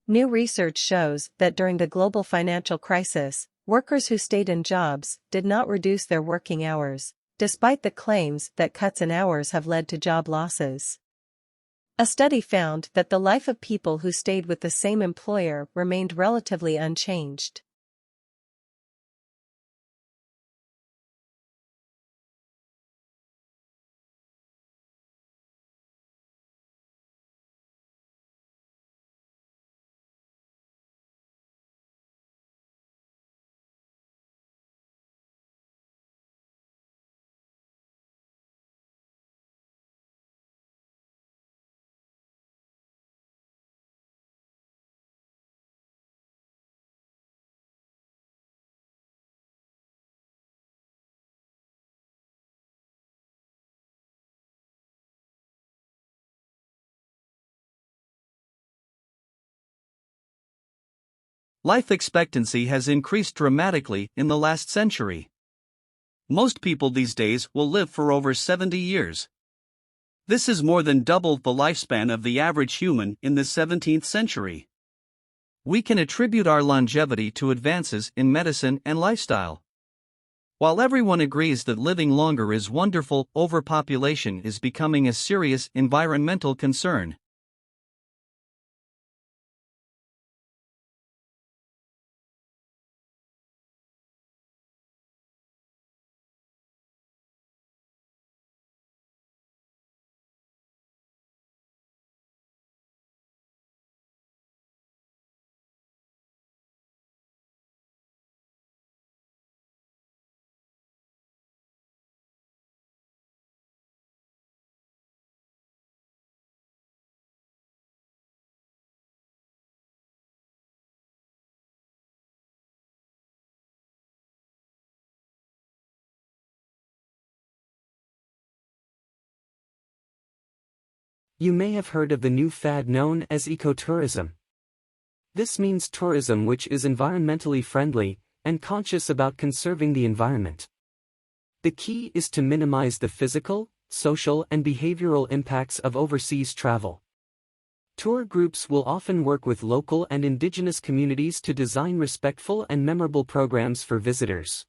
New research shows that during the global financial crisis, workers who stayed in jobs did not reduce their working hours, despite the claims that cuts in hours have led to job losses. A study found that the life of people who stayed with the same employer remained relatively unchanged. Life expectancy has increased dramatically in the last century. Most people these days will live for over 70 years. This is more than double the lifespan of the average human in the 17th century. We can attribute our longevity to advances in medicine and lifestyle. While everyone agrees that living longer is wonderful, overpopulation is becoming a serious environmental concern. You may have heard of the new fad known as ecotourism. This means tourism which is environmentally friendly and conscious about conserving the environment. The key is to minimize the physical, social, and behavioral impacts of overseas travel. Tour groups will often work with local and indigenous communities to design respectful and memorable programs for visitors.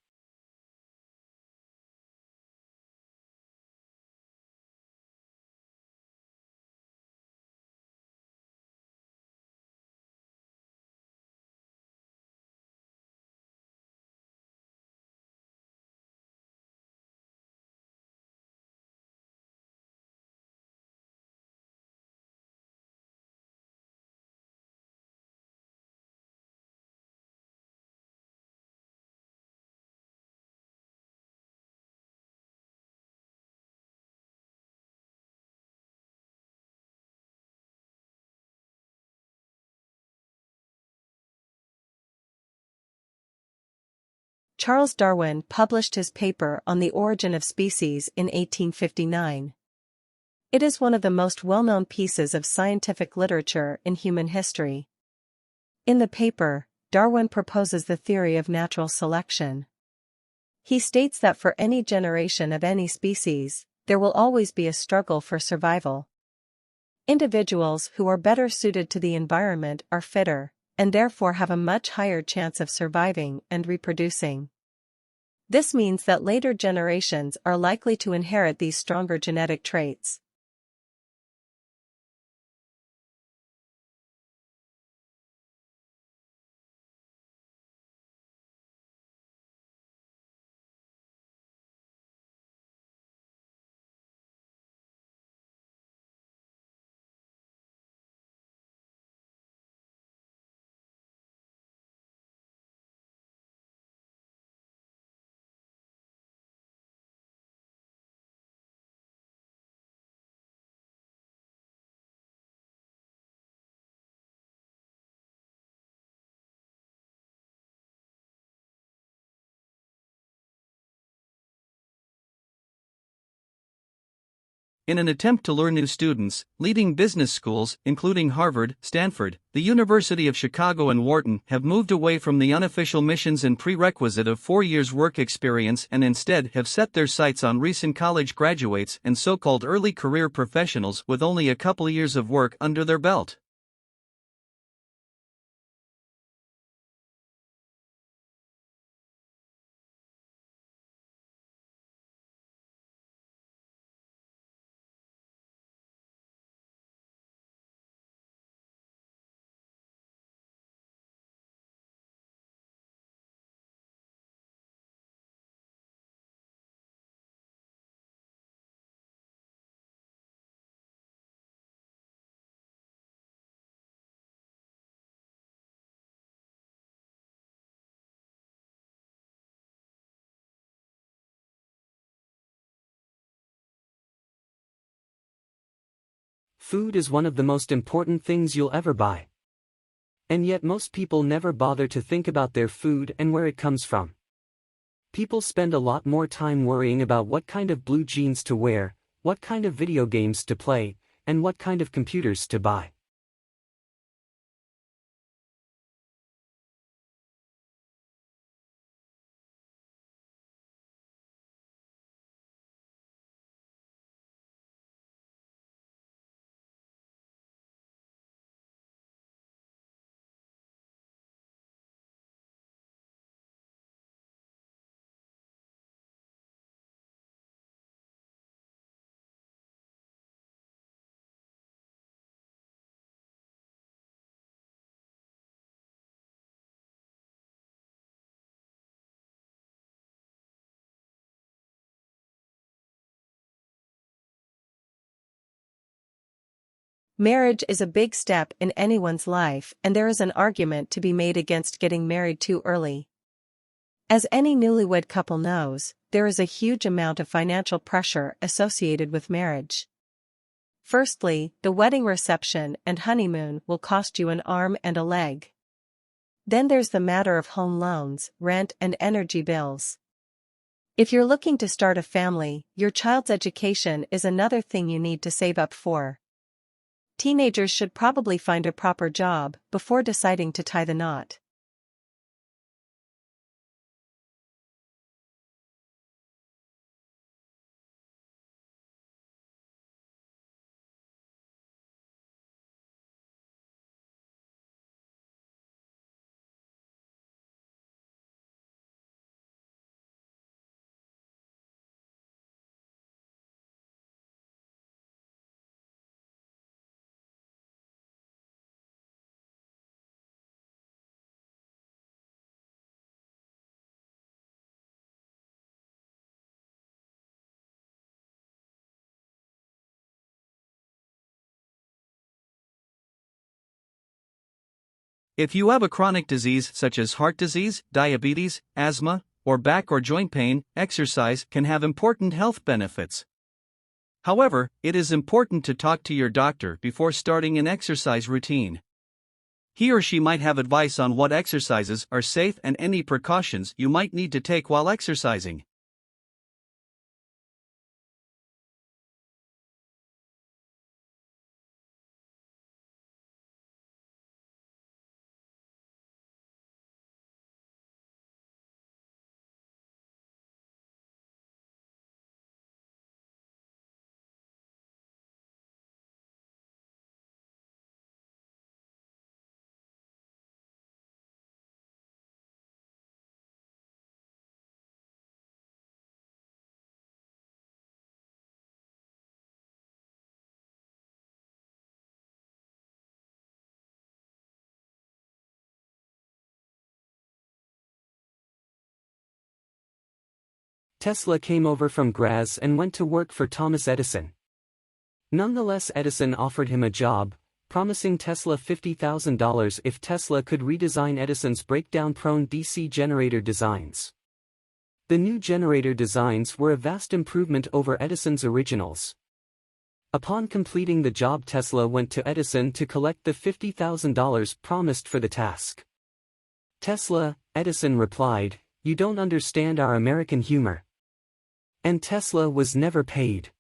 Charles Darwin published his paper on the origin of species in 1859. It is one of the most well-known pieces of scientific literature in human history. In the paper, Darwin proposes the theory of natural selection. He states that for any generation of any species, there will always be a struggle for survival. Individuals who are better suited to the environment are fitter, and therefore have a much higher chance of surviving and reproducing. This means that later generations are likely to inherit these stronger genetic traits. In an attempt to lure new students, leading business schools, including Harvard, Stanford, the University of Chicago and Wharton, have moved away from the unofficial missions and prerequisite of 4 years work experience and instead have set their sights on recent college graduates and so-called early career professionals with only a couple years of work under their belt. Food is one of the most important things you'll ever buy. And yet most people never bother to think about their food and where it comes from. People spend a lot more time worrying about what kind of blue jeans to wear, what kind of video games to play, and what kind of computers to buy. Marriage is a big step in anyone's life, and there is an argument to be made against getting married too early. As any newlywed couple knows, there is a huge amount of financial pressure associated with marriage. Firstly, the wedding reception and honeymoon will cost you an arm and a leg. Then there's the matter of home loans, rent, and energy bills. If you're looking to start a family, your child's education is another thing you need to save up for. Teenagers should probably find a proper job before deciding to tie the knot. If you have a chronic disease such as heart disease, diabetes, asthma, or back or joint pain, exercise can have important health benefits. However, it is important to talk to your doctor before starting an exercise routine. He or she might have advice on what exercises are safe and any precautions you might need to take while exercising. Tesla came over from Graz and went to work for Thomas Edison. Nonetheless, Edison offered him a job, promising Tesla $50,000 if Tesla could redesign Edison's breakdown-prone DC generator designs. The new generator designs were a vast improvement over Edison's originals. Upon completing the job, Tesla went to Edison to collect the $50,000 promised for the task. Edison replied, "You don't understand our American humor." And Tesla was never paid.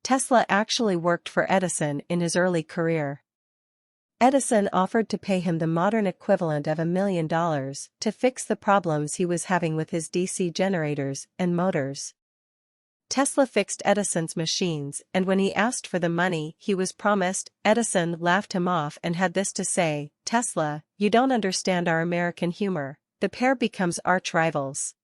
Tesla actually worked for Edison in his early career. Edison offered to pay him the modern equivalent of $1 million to fix the problems he was having with his DC generators and motors. Tesla fixed Edison's machines, and when he asked for the money he was promised, Edison laughed him off and had this to say, "Tesla, you don't understand our American humor." The pair becomes arch rivals.